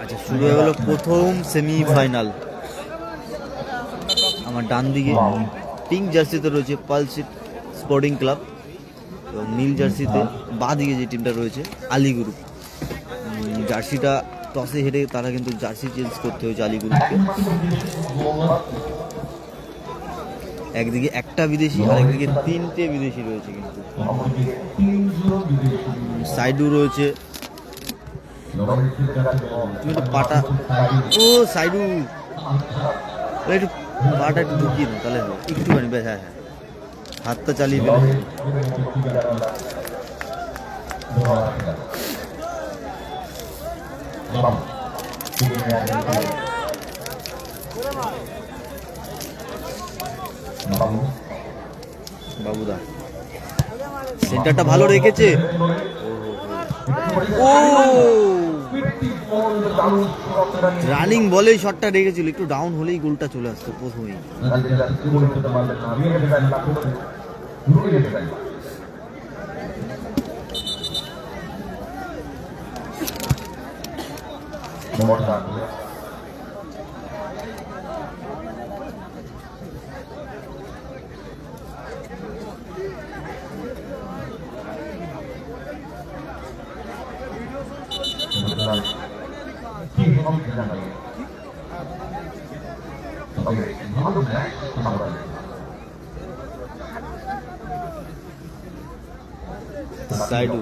আচ্ছা, শুরু হয়ে গেল প্রথম সেমিফাইনাল। আমার ডান দিকে পিঙ্ক জার্সিতে রয়েছে পালসিট স্পোর্টিং ক্লাব এবং নীল জার্সিতে বাঁ দিকে যে টিমটা রয়েছে আলী গ্রুপ। জার্সিটা টসে হেরে তারা কিন্তু জার্সি চেঞ্জ করতে হয়েছে আলী গ্রুপকে। একদিকে একটা বিদেশি আর একদিকে তিনটে বিদেশি রয়েছে, কিন্তু সাইডু রয়েছে। তুমি একটু পাটা, ও সাইডু একটু পাটা একটু ঢুকিয়ে দাও তাহলে হবে একটুখানি, বেশ। হ্যাঁ হ্যাঁ, হাতটা চালিয়ে ফেলেছে। বাবুদা সেন্টারটা ভালো রেখেছে। ও রানিং বলেই শটটা রেখেছিল, একটু ডাউন হলেই গোলটা চলে আসতো প্রথমেই। সাইডু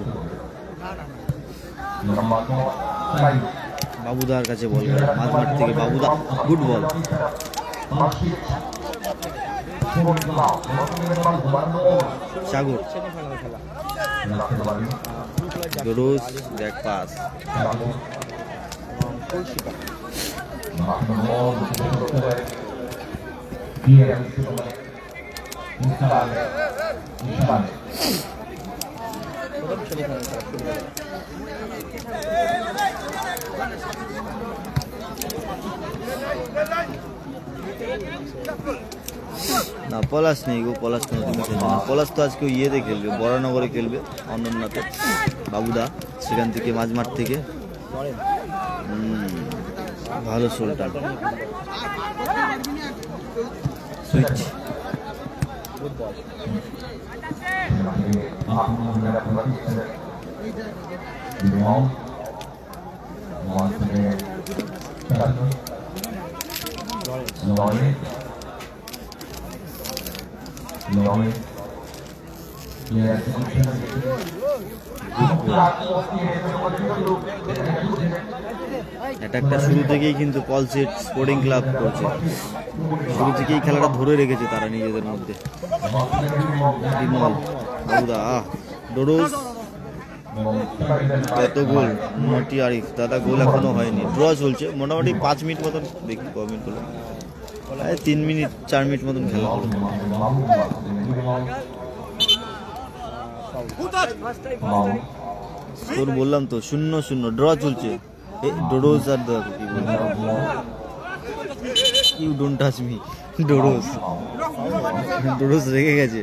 বাবুদার কাছে বল গেল মাঝমাঠ থেকে। বাবুদা গুড বল। সাগর রোজ ব্যাক পাস। না পলাশ নেই গো, পলাশ কোনো তুমি খেলবে না। পলাশ তো আজকে ইয়েতে খেলবে, বরানগরে খেলবে অনন্যাতে। বাবুদা সেখান থেকে মাঝমাঠ থেকে ভালো সোলটান সুইচ। অ্যাটাকটা শুরু থেকেই কিন্তু পলসেট স্পোর্টিং ক্লাব করছে, শুরু থেকেই খেলাটা ধরে রেখেছে তারা নিজেদের মধ্যে। ডোরোস কত গোল, মটি আরিফ দাদা গোল এখনো হয়নি, ড্র চলছে মোটামুটি 5 মিনিট মতন, দেখি ক মিনিট হলো, 3 মিনিট 4 মিনিট মতন খেলা হলো। তোর বললাম তো 0-0 ড্র চলছে। ডোরোস আর দেখো কি বলছে, ইউ ডোন্ট টাচ মি। ডোরোস রেগে গেছে।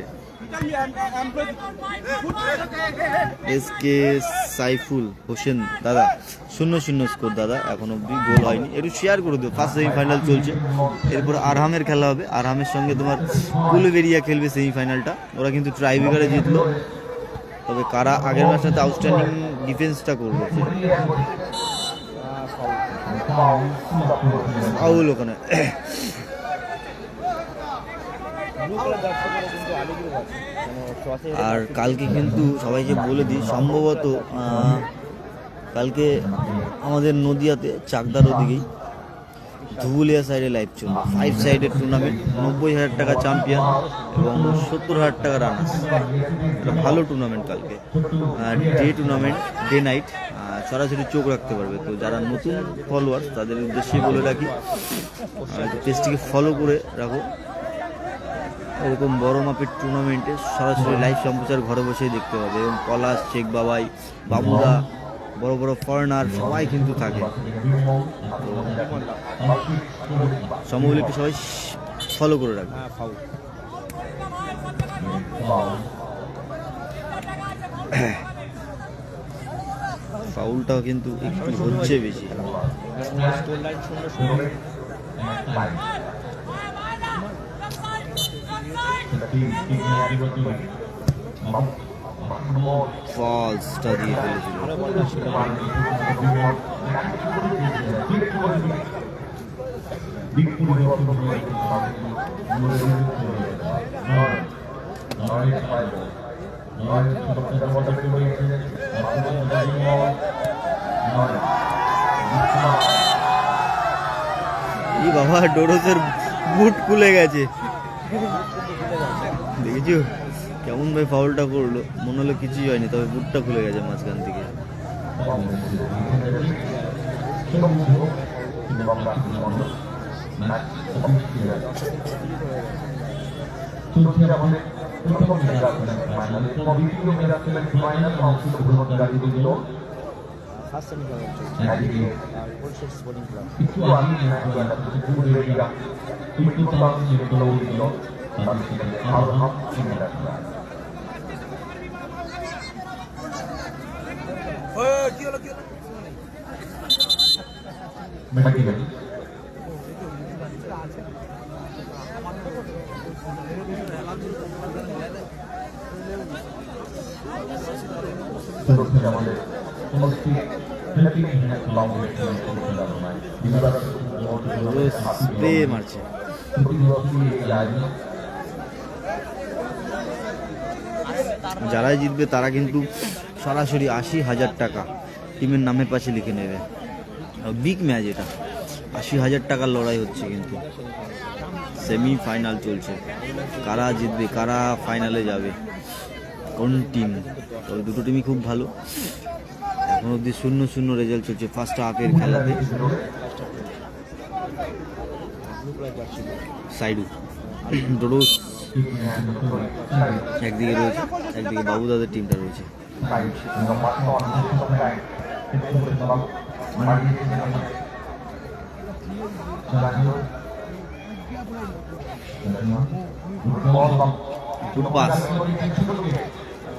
এসকে সাইফুল হোসেন দাদা 0-0 স্কোর দাদা, এখন অব্দি গোল হয়নি। একটু শেয়ার করে দিও। ফার্স্ট সেমিফাইনাল চলছে, এরপর আরহামের খেলা হবে। আরহামের সঙ্গে তোমার কুলবেরিয়া খেলবে সেমিফাইনালটা। ওরা কিন্তু ট্রাইব্রেকারে জিতলো, তবে কারা আগের ম্যাচটাতে আউটস্ট্যান্ডিং ডিফেন্সটা করবে। ফাউল ওখানে। আর কালকে কিন্তু সবাইকে বলে দিই, সম্ভবত কালকে আমাদের নদিয়াতে চাকদার ওদিকেই ধুবুলিয়া সাইডে লাইভ চলবে 5 সাইডের টুর্নামেন্ট। 90,000 টাকা চ্যাম্পিয়ন এবং 70,000 টাকা রানার্স। একটা ভালো টুর্নামেন্ট কালকে, ডে টুর্নামেন্ট, ডে নাইট, সরাসরি চোখ রাখতে পারবে। তো যারা নতুন ফলোয়ার তাদের উদ্দেশ্যেই বলে রাখি, পেজটিকে ফলো করে রাখো। এরকম বড় মাপের টুর্নামেন্টে সরাসরি লাইভ সম্প্রচার ঘরে বসেই দেখতে পাবে। এবং পলাশ, শেখ বাবাই, বাবুদা, বড় বড় ফরেনার সবাই কিন্তু থাকে। সমগুলিকে সবাই ফলো করে রাখবে। ফাউলটাও কিন্তু একটু হচ্ছে বেশি। ফলসটা দিয়ে ফেলেছিল। এই বাবা, ডোরোসের বুট খুলে গেছে, দেখেছো কেমন ভাই ফাউলটা করলো, মনে হলো কিছুই হয়নি, তবে বুটটা খুলে গেছে মাঝখান থেকে। স্প্রে মারছে। যারাই জিতবে তারা কিন্তু সরাসরি 80,000 টাকা টিমের নামের পাশে লিখে নেবে। বিগ ম্যাচ এটা, 80,000 টাকার লড়াই হচ্ছে, কিন্তু সেমিফাইনাল চলছে। কারা জিতবে, কারা ফাইনালে যাবে, কোন টিম? তবে দুটো টিমই খুব ভালো। এখন অব্দি 0-0 রেজাল্ট চলছে ফার্স্ট হাফের খেলাতে। সাইডু ডোরোস একদিকে রয়েছে, একদিকে বাবুদাদের টিমটা রয়েছে।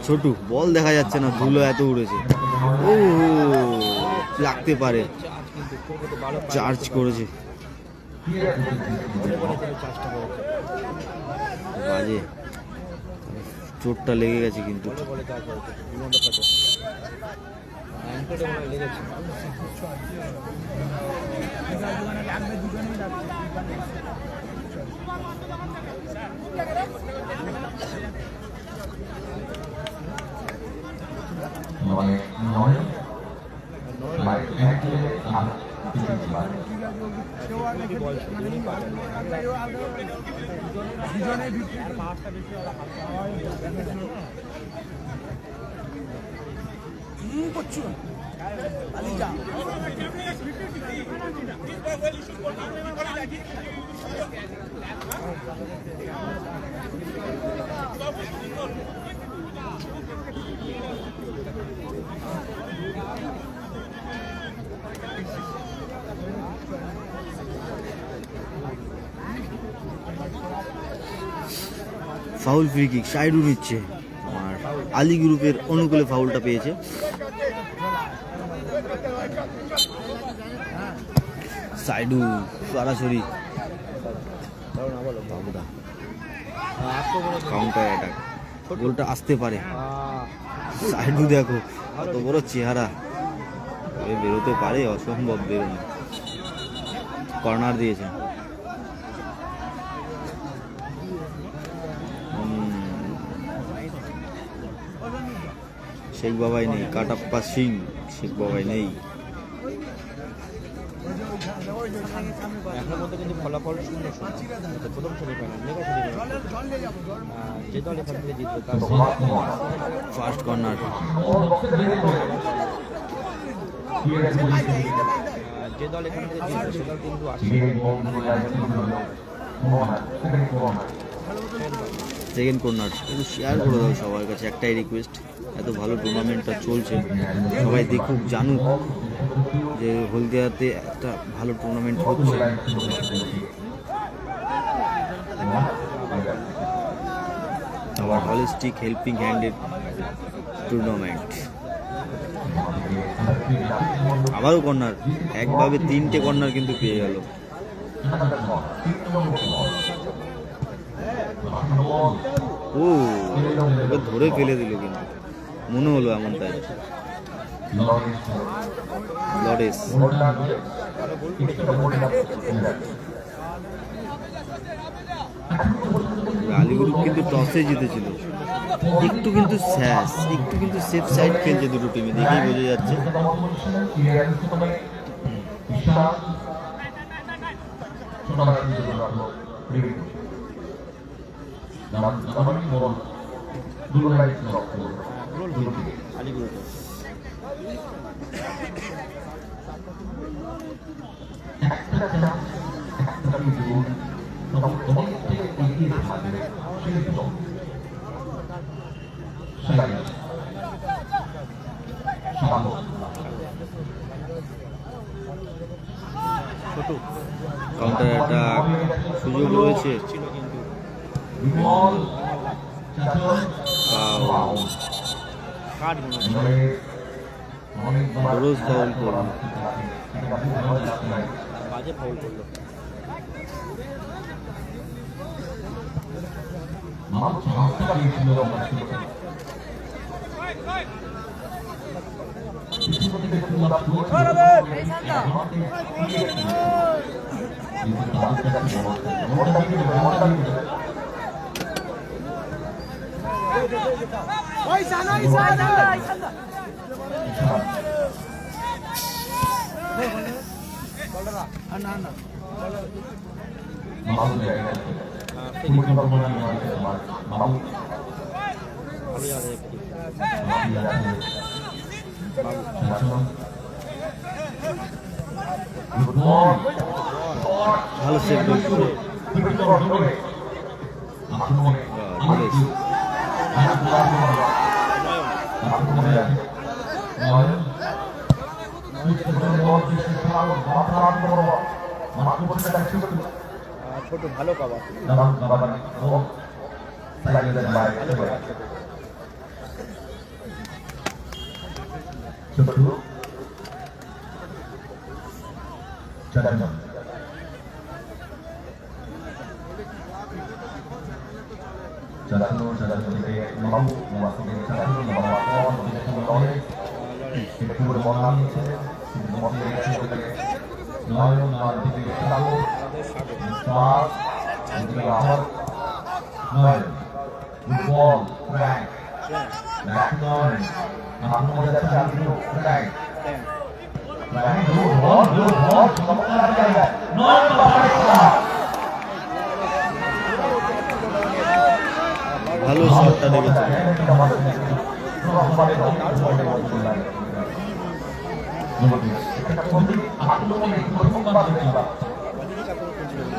ছোটু বল দেখা যাচ্ছে না, ধুলো এত উড়েছে। ও লাগতে পারে, চার্জ করেছে বাজে, চোটটা লেগে গেছে কিন্তু। ফাউল ফ্রি কিক সাইডু নিচ্ছে, আর আলী গ্রুপের অনুকূলে ফাউলটা পেয়েছে। সাইডু সরাসরি কাউন্টার অ্যাটাক, গোলটা আসতে পারে। সাইডু দেখো কত বড় চেহারা, বেরোতে পারে, অসম্ভব বেরোনো। কর্নার দিয়েছে, শেখ বাবাই নেই, কাটাপ্পা সিং, শেখ বাবাই নেই। ফলাফল প্রথম যে দল এখান থেকে জিতবে তার ফার্স্ট কর্নার, যে দল এখান থেকে জিতবে সে দল কিন্তু সেকেন্ড কর্নার। কিন্তু শেয়ার করে দাও সবার কাছে, একটাই রিকোয়েস্ট, এত ভালো টুর্নামেন্টটা চলছে, সবাই দেখুক, জানুক যে হলদিয়াতে একটা ভালো টুর্নামেন্ট হচ্ছে। আবার হলিস্টিক হেল্পিং হ্যান্ডের টুর্নামেন্ট। আবারও কর্নার, একভাবে 3টে কর্নার কিন্তু পেয়ে গেল। ও ওকে ধরে ফেলে দিল, কিন্তু মনে হলো এমনটাই। লরেস আলিগুরু কিন্তু টসে জিতেছিল। একটু কিন্তু সেফ সাইড খেলছে দুটো টিমে, দেখেই বোঝা যাচ্ছে। আলিগুড়িতে ছোট কাউন্টার অ্যাটাক সুযোগ রয়েছে। ছিল কিন্তু কাট মনে হচ্ছে রোজ ফাউল করল। বাজে ফাউল করলো। ভালো সেভ করছে। ছোট ভালো কভার। ভালো শটটা দেখেছে।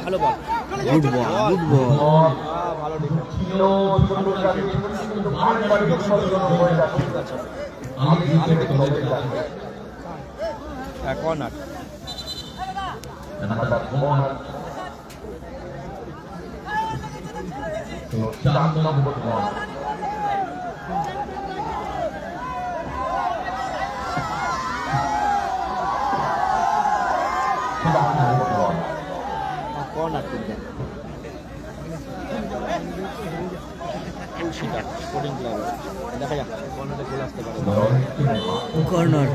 ভালো ball, good ball, good ball. Corner. Corner কিন্তু তুলসীদার স্পোর্টিং ক্লাব। দেখা যাক কর্নারে গোল আসতে পারে। কর্নার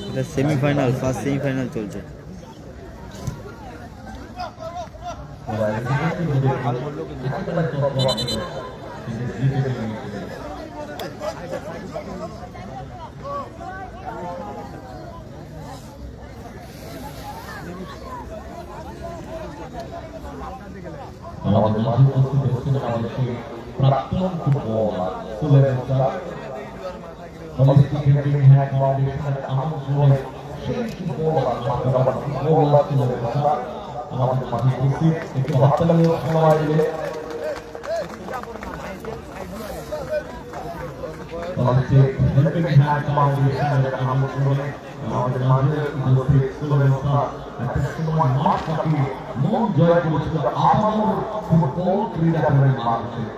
এটা সেমিফাইনাল, ফার্স্ট সেমিফাইনাল চলছে। ভালো বললো কিন্তু আমাদের মাঝে উপস্থিত হচ্ছেন আমাদের সেই প্রাক্তন ফুটবলার সুলেমান মুস্তাক, আমাদের ক্রিকেটিং হ্যাক ফাউন্ডেশনের আমার জীবনে সেই ফুটবলার ফুটবলার সুলেমান মুস্তাক আমাদের মাঝে উপস্থিত। একটু হাততালি সময় দিলে বাংলাদেশের হেল্পিং হ্যান্ড ফাউন্ডেশনের আমন্ত্রণে আমাদের মাঝে উপস্থিত স্কুলের স্টাফ একটা সময় মাঠ কাটিয়ে মন জয় করেছিল আপামর ফুটবল ক্রীড়াপ্রেমী মানুষের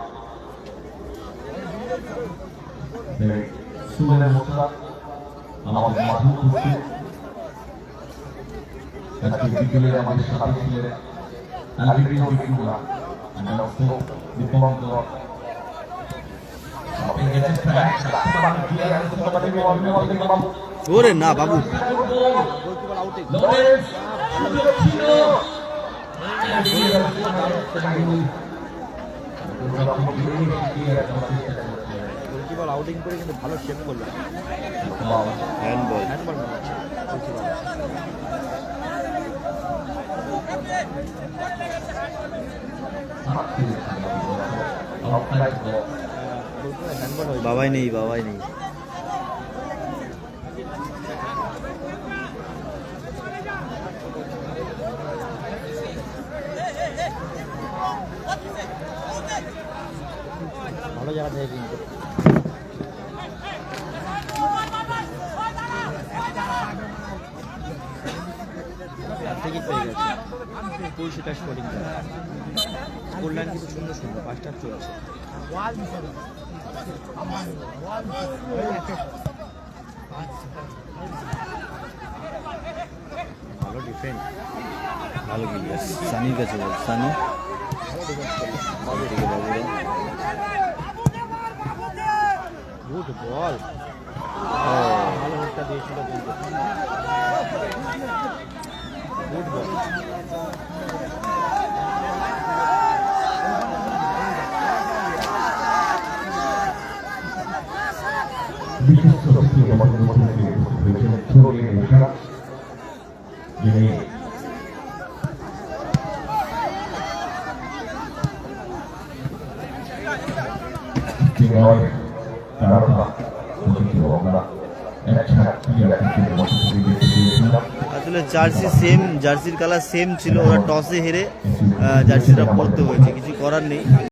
স্কুলের স্টাফ আমাদের মাঝে উপস্থিত আজকে বিকেলে আমাদের সাথে ছিলেন আলবিনো বিকুলা দীপঙ্কর ওরে না বাবু, গোলকিপার আউটে গোলকিপার আউটিং করে কিন্তু ভালো সেভ করলো। হ্যান্ডবল। হ্যান্ডবল মনে হচ্ছে গোলকিপার। গোলকিপার হ্যান্ডবল হয়েছে। বাবাই নেই, বাবাই নেই। ভালো জায়গা থেকে কিন্তু টিকিট পেয়ে গেছে। পুলশিটা স্পোর্টিং স্কোর লাইন কিন্তু সুন্দর সুন্দর, 5টা চলছে। ভালো ডিফেন্স, ভালো খেলি। সানির কাছে বল, সানি। ভালো ডিফেন্স করলো। এদিকে বাবুরা। গুড বল, ভালো হেডটা দিয়েছিল কিন্তু। Good ball. বিশেষ অতিথি আমাদের মধ্যে হয়েছেন থিওরি মুশা, যিনি তারকা অতিথি আমরা একসাথে ক্রীড়া মধ্যে দিয়েছিলাম। আসলে জার্সি সেম, জার্সির কালার সেম ছিল, ওরা টসে হেরে জার্সিটা পরতে হয়েছে, কিছু করার নেই।